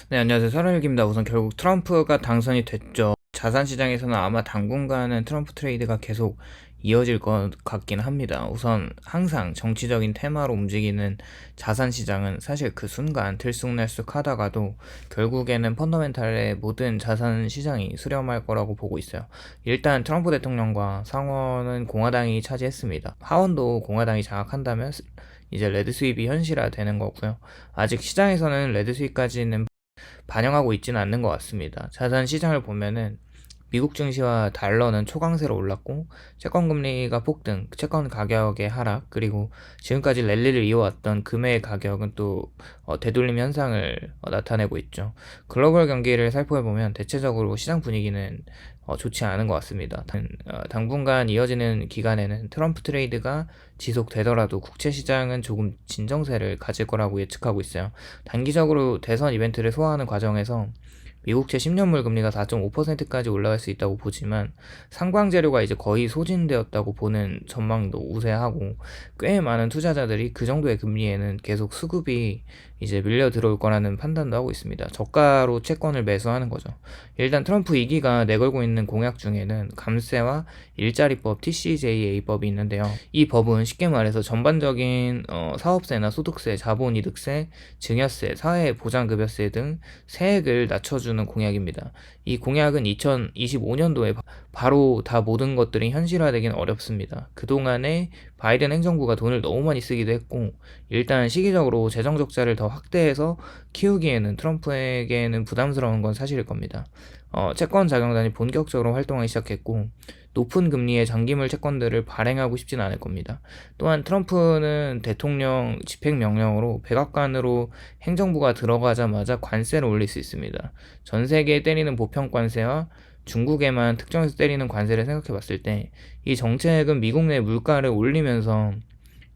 네, 안녕하세요. 서른일기입니다. 우선 결국 트럼프가 당선이 됐죠. 자산 시장에서는 아마 당분간은 트럼프 트레이드가 계속 이어질 것 같긴 합니다. 우선 항상 정치적인 테마로 움직이는 자산 시장은 사실 그 순간 들쑥날쑥 하다가도 결국에는 펀더멘탈의 모든 자산 시장이 수렴할 거라고 보고 있어요. 일단 트럼프 대통령과 상원은 공화당이 차지했습니다. 하원도 공화당이 장악한다면 이제 레드 수입이 현실화되는 거고요. 아직 시장에서는 레드 수입까지는 반영하고 있지는 않는 것 같습니다. 자산 시장을 보면은 미국 증시와 달러는 초강세로 올랐고 채권 금리가 폭등, 채권 가격의 하락, 그리고 지금까지 랠리를 이어왔던 금의 가격은 또 되돌림 현상을 나타내고 있죠. 글로벌 경기를 살펴보면 대체적으로 시장 분위기는 좋지 않은 것 같습니다. 당분간 이어지는 기간에는 트럼프 트레이드가 지속되더라도 국채 시장은 조금 진정세를 가질 거라고 예측하고 있어요. 단기적으로 대선 이벤트를 소화하는 과정에서 미국채 10년물 금리가 4.5%까지 올라갈 수 있다고 보지만 상방재료가 이제 거의 소진되었다고 보는 전망도 우세하고 꽤 많은 투자자들이 그 정도의 금리에는 계속 수급이 이제 밀려 들어올 거라는 판단도 하고 있습니다. 저가로 채권을 매수하는 거죠. 일단 트럼프 2기가 내걸고 있는 공약 중에는 감세와 일자리법 TCJA법이 있는데요. 이 법은 쉽게 말해서 전반적인 사업세나 소득세, 자본이득세, 증여세, 사회보장급여세 등 세액을 낮춰주는 공약입니다. 이 공약은 2025년도에 바로 다 모든 것들이 현실화되긴 어렵습니다. 그동안에 바이든 행정부가 돈을 너무 많이 쓰기도 했고 일단 시기적으로 재정 적자를 더 확대해서 키우기에는 트럼프에게는 부담스러운 건 사실일 겁니다. 채권 자경단이 본격적으로 활동하기 시작했고 높은 금리의 장기물 채권들을 발행하고 싶진 않을 겁니다. 또한 트럼프는 대통령 집행명령으로 백악관으로 행정부가 들어가자마자 관세를 올릴 수 있습니다. 전 세계에 때리는 보편관세와 중국에만 특정해서 때리는 관세를 생각해 봤을 때 이 정책은 미국 내 물가를 올리면서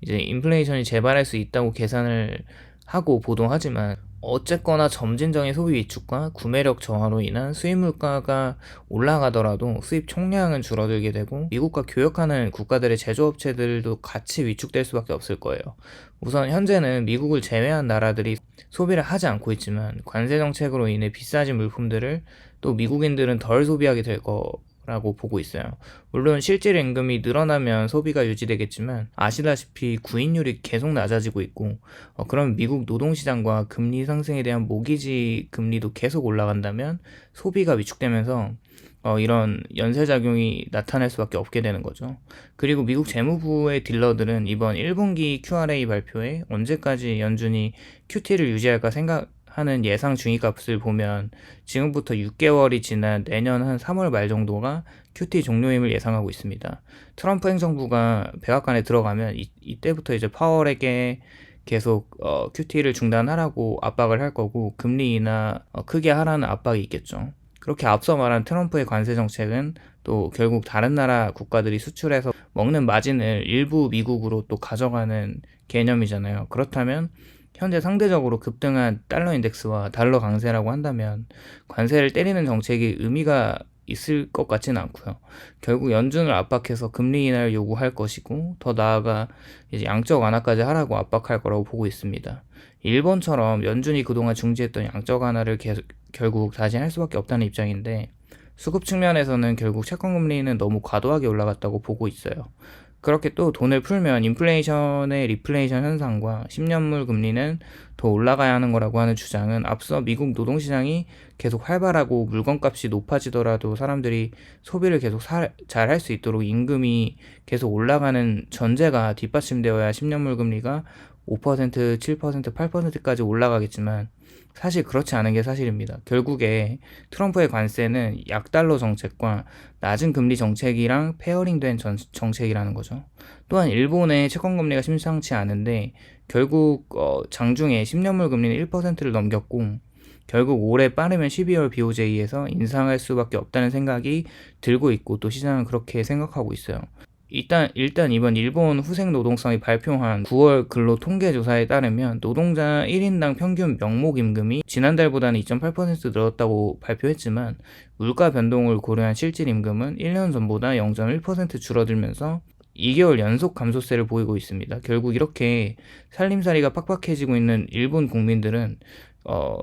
이제 인플레이션이 재발할 수 있다고 계산을 하고 보도하지만 어쨌거나 점진적인 소비 위축과 구매력 저하로 인한 수입 물가가 올라가더라도 수입 총량은 줄어들게 되고 미국과 교역하는 국가들의 제조업체들도 같이 위축될 수밖에 없을 거예요. 우선 현재는 미국을 제외한 나라들이 소비를 하지 않고 있지만 관세 정책으로 인해 비싸진 물품들을 또 미국인들은 덜 소비하게 될 거라고 보고 있어요. 물론 실질 임금이 늘어나면 소비가 유지되겠지만 아시다시피 구인율이 계속 낮아지고 있고 그럼 미국 노동시장과 금리 상승에 대한 모기지 금리도 계속 올라간다면 소비가 위축되면서 이런 연쇄작용이 나타날 수밖에 없게 되는 거죠. 그리고 미국 재무부의 딜러들은 이번 1분기 QRA 발표에 언제까지 연준이 QT를 유지할까 생각하는 예상 중위값을 보면 지금부터 6개월이 지난 내년 한 3월 말 정도가 QT 종료임을 예상하고 있습니다. 트럼프 행정부가 백악관에 들어가면 이때부터 이제 파월에게 계속 QT를 중단하라고 압박을 할 거고 금리 인하 크게 하라는 압박이 있겠죠. 그렇게 앞서 말한 트럼프의 관세 정책은 또 결국 다른 나라 국가들이 수출해서 먹는 마진을 일부 미국으로 또 가져가는 개념이잖아요. 그렇다면 현재 상대적으로 급등한 달러 인덱스와 달러 강세라고 한다면 관세를 때리는 정책이 의미가 있을 것 같지는 않고요. 결국 연준을 압박해서 금리 인하를 요구할 것이고 더 나아가 이제 양적 완화까지 하라고 압박할 거라고 보고 있습니다. 일본처럼 연준이 그동안 중지했던 양적 완화를 결국 다시 할 수밖에 없다는 입장인데 수급 측면에서는 결국 채권 금리는 너무 과도하게 올라갔다고 보고 있어요. 그렇게 또 돈을 풀면 인플레이션의 리플레이션 현상과 10년물 금리는 더 올라가야 하는 거라고 하는 주장은 앞서 미국 노동시장이 계속 활발하고 물건값이 높아지더라도 사람들이 소비를 계속 잘 할 수 있도록 임금이 계속 올라가는 전제가 뒷받침되어야 10년물 금리가 5%, 7%, 8%까지 올라가겠지만 사실 그렇지 않은 게 사실입니다. 결국에 트럼프의 관세는 약달러 정책과 낮은 금리 정책이랑 페어링된 정책이라는 거죠. 또한 일본의 채권 금리가 심상치 않은데 결국 장중에 10년물 금리는 1%를 넘겼고 결국 올해 빠르면 12월 BOJ에서 인상할 수밖에 없다는 생각이 들고 있고 또 시장은 그렇게 생각하고 있어요. 일단 이번 일본 후생노동성이 발표한 9월 근로통계조사에 따르면 노동자 1인당 평균 명목임금이 지난달보다는 2.8% 늘었다고 발표했지만 물가 변동을 고려한 실질임금은 1년 전보다 0.1% 줄어들면서 2개월 연속 감소세를 보이고 있습니다. 결국 이렇게 살림살이가 팍팍해지고 있는 일본 국민들은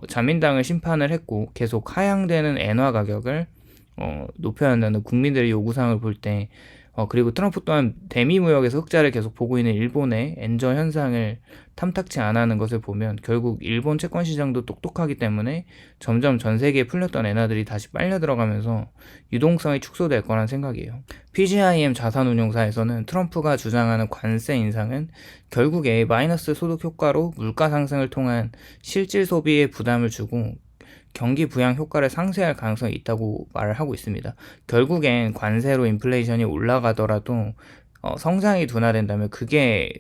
자민당을 심판을 했고 계속 하향되는 엔화 가격을 높여야 한다는 국민들의 요구사항을 볼 때, 그리고 트럼프 또한 대미 무역에서 흑자를 계속 보고 있는 일본의 엔저 현상을 탐탁치 않아 하는 것을 보면 결국 일본 채권 시장도 똑똑하기 때문에 점점 전 세계에 풀렸던 엔화들이 다시 빨려 들어가면서 유동성이 축소될 거란 생각이에요. PGIM 자산운용사에서는 트럼프가 주장하는 관세 인상은 결국에 마이너스 소득 효과로 물가 상승을 통한 실질 소비에 부담을 주고 경기 부양 효과를 상쇄할 가능성이 있다고 말을 하고 있습니다. 결국엔 관세로 인플레이션이 올라가더라도 성장이 둔화된다면 그게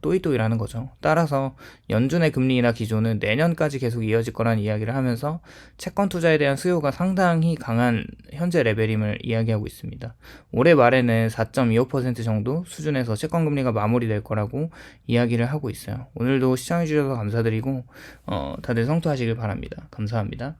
또이또이라는 거죠. 따라서 연준의 금리 인하 기조는 내년까지 계속 이어질 거란 이야기를 하면서 채권 투자에 대한 수요가 상당히 강한 현재 레벨임을 이야기하고 있습니다. 올해 말에는 4.25% 정도 수준에서 채권 금리가 마무리될 거라고 이야기를 하고 있어요. 오늘도 시청해 주셔서 감사드리고 다들 성투하시길 바랍니다. 감사합니다.